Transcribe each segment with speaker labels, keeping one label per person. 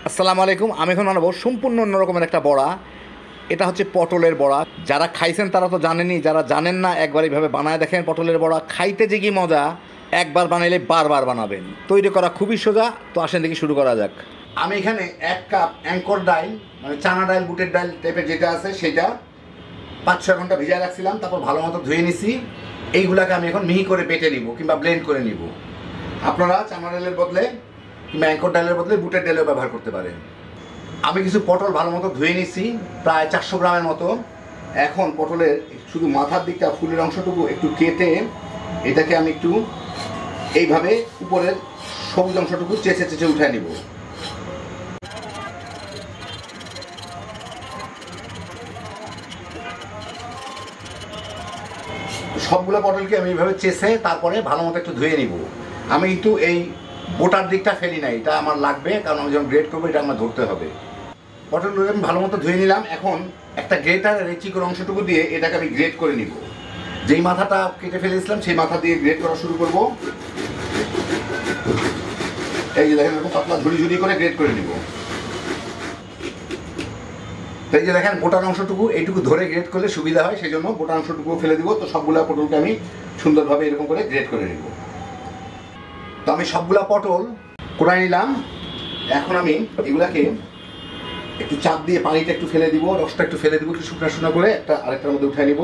Speaker 1: আসসালামু আলাইকুম। আমি এখন বানাবো সম্পূর্ণ অন্য রকমের একটা বড়া। এটা হচ্ছে পটলের বড়া। যারা খাইছেন তারা তো জানেনই, যারা জানেন না একবার এইভাবে বানায় দেখেন পটলের বড়া। খাইতে যে কি মজা, একবার বানাইলে বারবার বানাবেন। তৈরি করা খুবই সোজা। তো আসেন দেখি শুরু করা যাক। আমি এখানে 1 কাপ অ্যাঙ্কর ডাল, মানে চানা ডাল, বুটের ডাল টাইপের যেটা আছে সেটা 5-6 ঘন্টা ভিজায় রাখছিলাম, তারপর ভালো মতো ধুয়ে নিছি। এইগুলাকে আমি এখন মিহি করে বেটে নিব কিংবা ব্লেন্ড করে নিব। আপনারা চানা ডালের বদলে কিংবা অ্যাঙ্কর ডালের বদলে বুটের ডালও ব্যবহার করতে পারেন। আমি কিছু পটল ভালো মতো ধুয়ে নিছি, প্রায় 400 গ্রামের মতো। এখন পটলের শুধু মাথার দিকটা, ফুলের অংশটুকু একটু কেটে এটাকে আমি একটু এইভাবে উপরের সবুজ অংশটুকু চেঁচে চেঁচে উঠায় নিব। সবগুলো পটলকে আমি এইভাবে চেঁচে তারপরে ভালো মতো একটু ধুয়ে নিব। আমি কিন্তু এই বোটার দিকটা ফেলি না, এটা আমার লাগবে, কারণ আমি যখন গ্রেড করবো এটা আমার ধরতে হবে। পটলগুলো আমি ভালো মতো ধুয়ে নিলাম। এখন একটা গ্রেটারের এই চিকন অংশটুকু দিয়ে এটাকে আমি গ্রেট করে নিব। যেই মাথাটা কেটে ফেলেছিলাম সেই মাথা দিয়ে গ্রেট করা শুরু করব। এই যে দেখেন এরকম পাতলা ঝুড়ি ঝুড়ি করে গ্রেট করে নিব। এই যে দেখেন বোটার অংশটুকু এইটুকু ধরে গ্রেট করলে সুবিধা হয়, সেই জন্য বোটার অংশটুকু ফেলে দিব। তো সবগুলা পটলকে আমি সুন্দরভাবে এরকম করে গ্রেট করে নিব। তো আমি সবগুলা পটল কোড়ায় নিলাম। এখন আমি এগুলাকে একটু চাপ দিয়ে পানিটা একটু ফেলে দিব, রসটা একটু ফেলে দিব, একটু শুকনা শুকনা করে আরেকটার মধ্যে উঠাই নিব।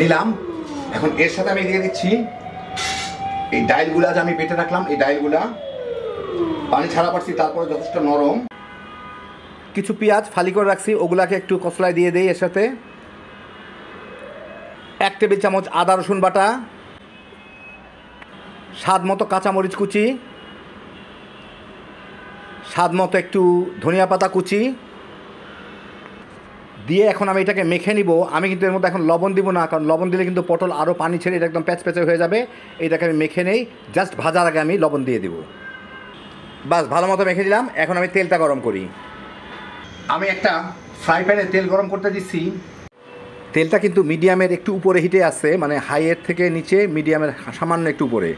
Speaker 1: নিলাম। এখন এর সাথে আমি দিয়ে দিচ্ছি এই ডাইলগুলা যে আমি বেটে রাখলাম, এই ডাইলগুলা পানি ছাড়া পারছি, তারপরে যথেষ্ট নরম। কিছু পেঁয়াজ ফালি করে রাখছি, ওগুলাকে একটু কসলায় দিয়ে দেই। এর সাথে 1 টেবিল চামচ আদা রসুন বাটা, স্বাদ মতো কাঁচামরিচ কুচি, স্বাদ মতো একটু ধনিয়া পাতা কুচি দিয়ে এখন আমি এটাকে মেখে নিব। আমি কিন্তু এর মধ্যে এখন লবণ দিব না, কারণ লবণ দিলে কিন্তু পটল আরও পানি ছেড়ে এটা একদম প্যাচপ্যাচে হয়ে যাবে। এটাকে আমি মেখে নেই, জাস্ট ভাজার আগে আমি লবণ দিয়ে দিব। বাস ভালো মতো মেখে দিলাম। এখন আমি তেলটা গরম করি। আমি একটা ফ্রাই প্যানে তেল গরম করতে দিচ্ছি। তেলটা কিন্তু মিডিয়ামের একটু উপরে হিটে আছে, মানে হাইয়ের থেকে নিচে, মিডিয়ামের সামান্য একটু উপরে।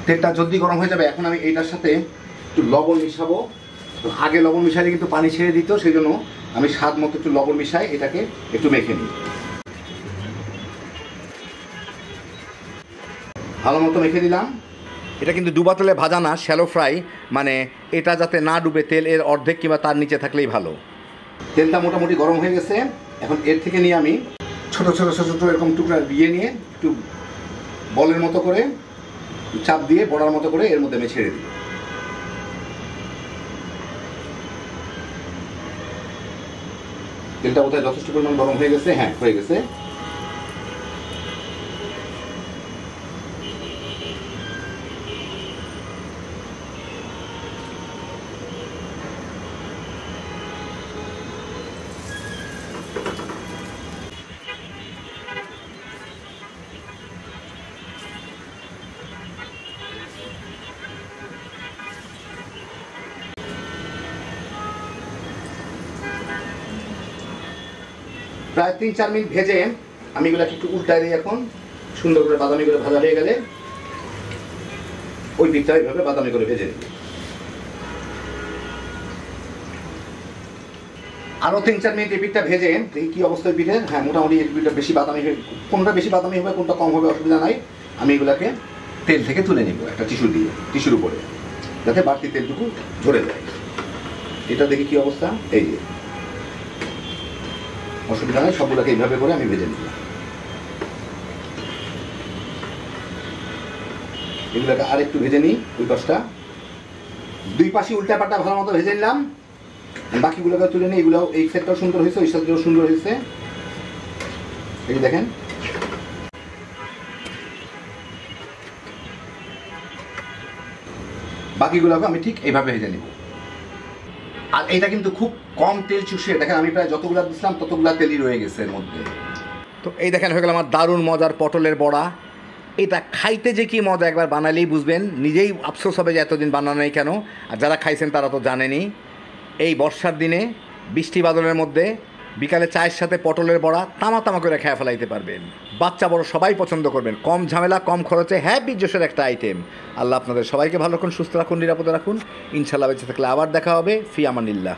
Speaker 1: তেলটা জলদি গরম হয়ে যাবে। এখন আমি এইটার সাথে একটু লবণ মিশাবো। আগে লবণ মিশালে কিন্তু পানি ছেড়ে দিত, সেই জন্য আমি স্বাদ মতো একটু লবণ মিশাই এটাকে একটু মেখে নিই। ভালো মতো মেখে দিলাম। এটা কিন্তু ডুবা তেলে ভাজা না, শ্যালো ফ্রাই, মানে এটা যাতে না ডুবে তেল এর অর্ধেক কিংবা তার নিচে থাকলেই ভালো। তেলটা মোটামুটি গরম হয়ে গেছে। এখন এর থেকে নিয়ে আমি ছোট ছোট ছোট ছোট এরকম টুকরা দিয়ে নিয়ে একটু বলের মতো করে চাপ দিয়ে বড়ার মতো করে এর মধ্যে আমি ছেড়ে দিই। তেলটা বোধহয় যথেষ্ট পরিমাণ গরম হয়ে গেছে। হ্যাঁ, হয়ে গেছে। প্রায় 3-4 মিনিট ভেজে আমি এগুলাকে একটু উল্টায় দিই। এখন সুন্দর করে বাদামি করে ভাজা হয়ে গেলে ওই পিঠটা এইভাবে বাদামি করে ভেজে নিই। আরও 3-4 মিনিট এই পিঠটা ভেজে দেখি কী অবস্থায় পিঠে। হ্যাঁ, মোটামুটি এই পিঠটা বেশি বাদামি হবে, কোনটা বেশি বাদামি হবে কোনটা কম হবে অসুবিধা নাই। আমি এগুলাকে তেল থেকে তুলে নিব একটা টিস্যু দিয়ে, টিস্যুর উপরে, যাতে বাড়তি তেলটুকু ঝরে যায়। এটা দেখি কী অবস্থা। এই যে অসুবিধা নেই, সবগুলোকে এইভাবে করে আমি ভেজে নিলাম। এগুলোকে আর একটু ভেজে নিই। ওই পাশটা, দুই পাশে উল্টা পাল্টা ভালো মতো ভেজে নিলাম। বাকিগুলোকে তুলে নিই। এগুলো এই সাইডটাও সুন্দর হয়েছে, ওই সাইডটাও সুন্দর হয়েছে। এই দেখেন, বাকিগুলোকে আমি ঠিক এইভাবে ভেজে নিব। আর এটা কিন্তু খুব কম তেল চুষে, দেখেন আমি প্রায় যতগুলা দিচ্ছিলাম ততগুলা তেলই রয়ে গেছে এর মধ্যে। তো এই দেখেন হয়ে গেল আমার দারুণ মজার পটলের বড়া। এটা খাইতে যে কি মজা একবার বানালেই বুঝবেন, নিজেই আফসোস হবে যে এতদিন বানানো নেই কেন। আর যারা খাইছেন তারা তো জানেনই। এই বর্ষার দিনে বৃষ্টি বাদলের মধ্যে বিকালে চায়ের সাথে পটলের বড়া তামা তামা করে খেয়ে ফেলাইতে পারবেন। বাচ্চা বড় সবাই পছন্দ করবেন, কম ঝামেলা কম খরচে হ্যাপি জোশের একটা আইটেম। আল্লাহ আপনাদের সবাইকে ভালো রাখুন, সুস্থ রাখুন, নিরাপদে রাখুন। ইনশাল্লাহ বেঁচে থাকলে আবার দেখা হবে। ফি আমানিল্লাহ।